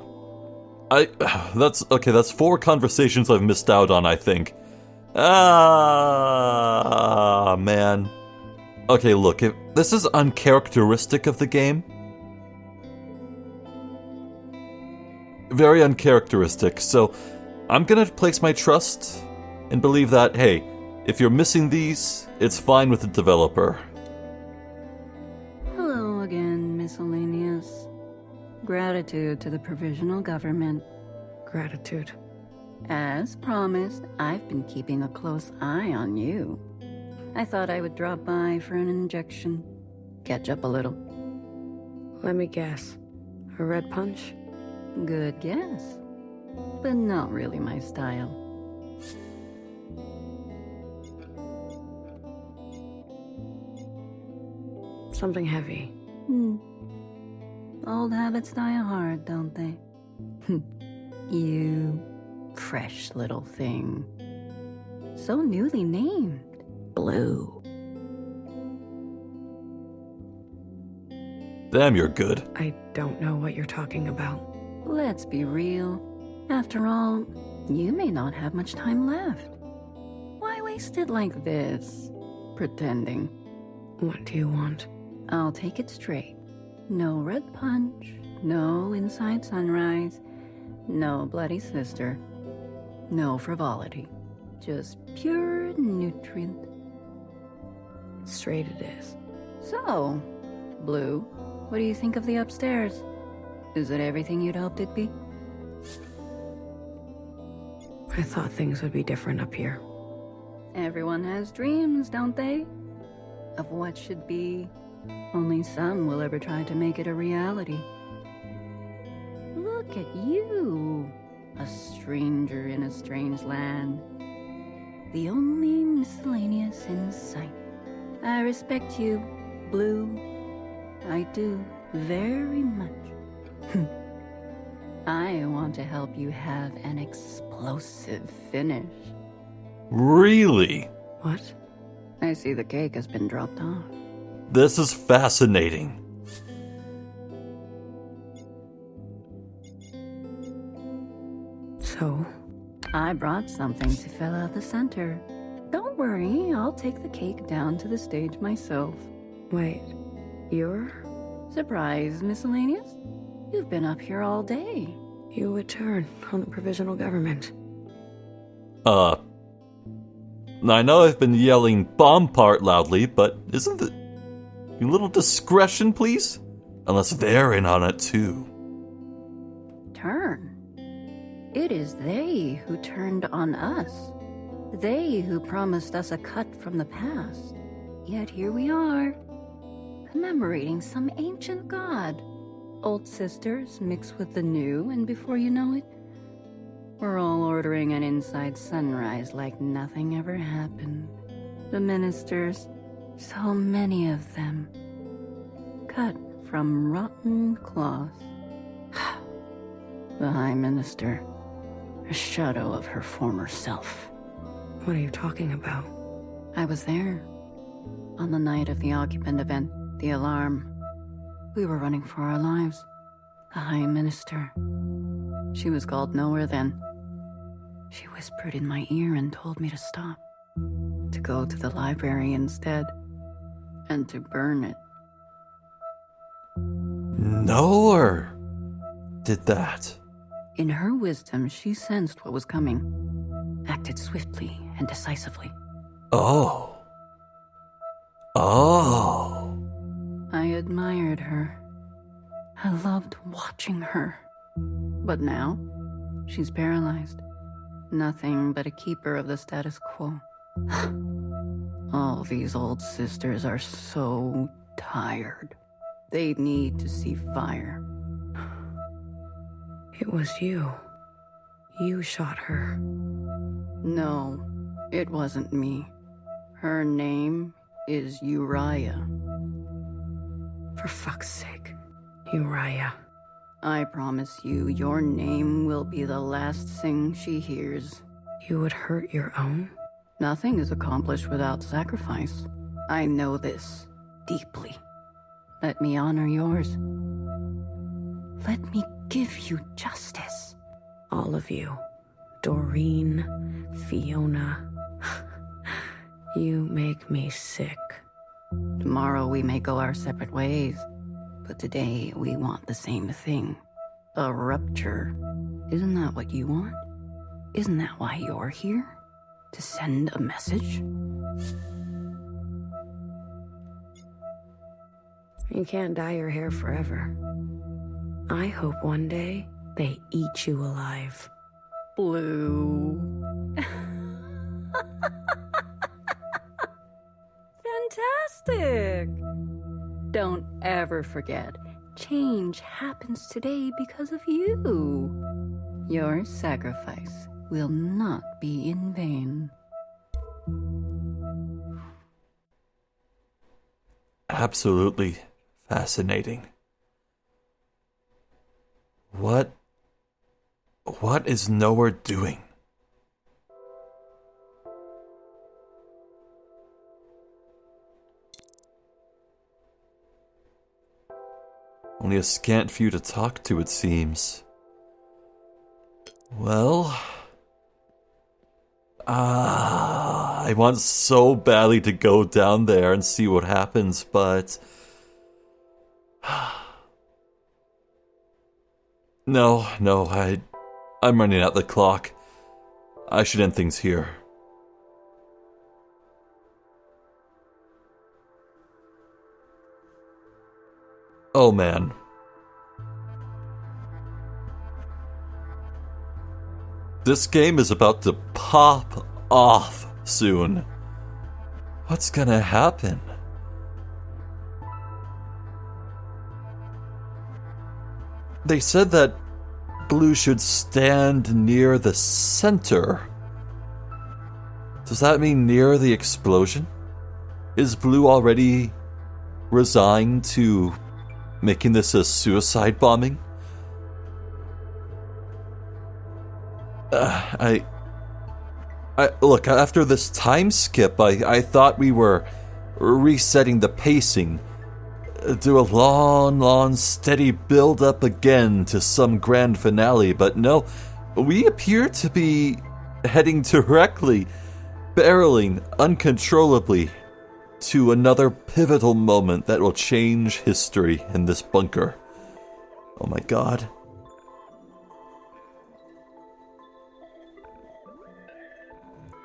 Speaker 1: That's... Okay, that's 4 conversations I've missed out on, I think. Ah, man. Okay, look, this is uncharacteristic of the game. Very uncharacteristic, so I'm gonna place my trust and believe that, hey, if you're missing these, it's fine with the developer.
Speaker 11: Hello again, miscellaneous. Gratitude to the provisional government.
Speaker 10: Gratitude.
Speaker 11: As promised, I've been keeping a close eye on you. I thought I would drop by for an injection. Catch up a little.
Speaker 10: Let me guess. A red punch?
Speaker 11: Good guess. But not really my style.
Speaker 10: Something heavy.
Speaker 11: Old habits die hard, don't they? You fresh little thing. So newly named. Blue.
Speaker 1: Damn, you're good.
Speaker 10: I don't know what you're talking about.
Speaker 11: Let's be real. After all, you may not have much time left. Why waste it like this? Pretending.
Speaker 10: What do you want?
Speaker 11: I'll take it straight. No red punch, no inside sunrise, no bloody sister, no frivolity. Just pure nutrient.
Speaker 10: Straight it is.
Speaker 11: So, Blue, what do you think of the upstairs? Is it everything you'd hoped it'd be?
Speaker 10: I thought things would be different up here.
Speaker 11: Everyone has dreams, don't they? Of what should be. Only some will ever try to make it a reality. Look at you, a stranger in a strange land. The only miscellaneous in sight. I respect you, Blue. I do, very much. I want to help you have an explosive finish.
Speaker 1: Really?
Speaker 10: What?
Speaker 11: I see the cake has been dropped off.
Speaker 1: This is fascinating.
Speaker 10: So?
Speaker 11: I brought something to fill out the center. Don't worry, I'll take the cake down to the stage myself.
Speaker 10: Wait, you're?
Speaker 11: Surprise, miscellaneous? You've been up here all day.
Speaker 10: You would turn on the provisional government.
Speaker 1: I know I've been yelling bomb part loudly, but isn't it... A little discretion, please? Unless they're in on it, too.
Speaker 11: Turn? It is they who turned on us. They who promised us a cut from the past. Yet here we are, commemorating some ancient god. Old sisters mixed with the new, and before you know it, we're all ordering an inside sunrise like nothing ever happened. The ministers, so many of them, cut from rotten cloth. The High Minister, a shadow of her former self.
Speaker 10: What are you talking about?
Speaker 11: I was there. On the night of the occupant event, the alarm. We were running for our lives. The High Minister. She was called nowhere then. She whispered in my ear and told me to stop. To go to the library instead. And to burn it.
Speaker 1: Nowhere did that.
Speaker 11: In her wisdom, she sensed what was coming. Acted swiftly and decisively.
Speaker 1: Oh.
Speaker 11: I admired her. I loved watching her. But now, she's paralyzed. Nothing but a keeper of the status quo. All these old sisters are so tired. They need to see fire.
Speaker 10: It was you. You shot her.
Speaker 11: No, it wasn't me. Her name is Uriah.
Speaker 10: For fuck's sake, Uriah.
Speaker 11: I promise you, your name will be the last thing she hears.
Speaker 10: You would hurt your own?
Speaker 11: Nothing is accomplished without sacrifice. I know this deeply. Let me honor yours. Let me give you justice.
Speaker 10: All of you. Doreen, Fiona. You make me sick.
Speaker 11: Tomorrow we may go our separate ways, but today we want the same thing. A rupture. Isn't that what you want? Isn't that why you're here? To send a message?
Speaker 10: You can't dye your hair forever. I hope one day they eat you alive.
Speaker 11: Blue. Fantastic! Don't ever forget, change happens today because of you. Your sacrifice will not be in vain.
Speaker 1: Absolutely fascinating. What is Nowhere doing? Only a scant few to talk to, it seems. Well, I want so badly to go down there and see what happens, but no, I'm running out the clock. I should end things here. Oh man. This game is about to pop off soon. What's gonna happen? They said that Blue should stand near the center. Does that mean near the explosion? Is Blue already resigned to making this a suicide bombing? Look, after this time skip, I thought we were resetting the pacing. Do a long, steady build up again to some grand finale, but no, we appear to be heading directly, barreling uncontrollably to another pivotal moment that will change history in this bunker. Oh my god.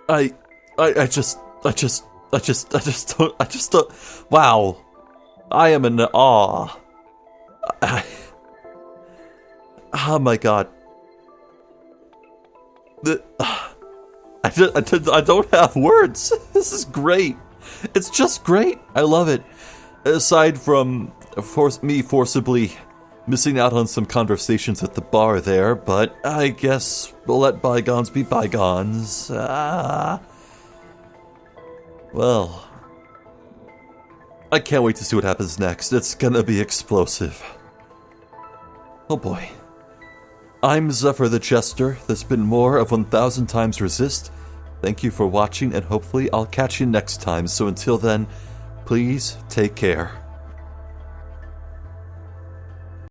Speaker 1: I just don't, wow. I am in awe. Oh my god. I don't have words. This is great. It's just great. I love it. Aside from me forcibly missing out on some conversations at the bar there, but I guess we'll let bygones be bygones. Well, I can't wait to see what happens next. It's gonna be explosive. Oh boy. I'm Zephyr the Jester. There's been more of 1000 Times Resist. Thank you for watching, and hopefully I'll catch you next time. So until then, please take care.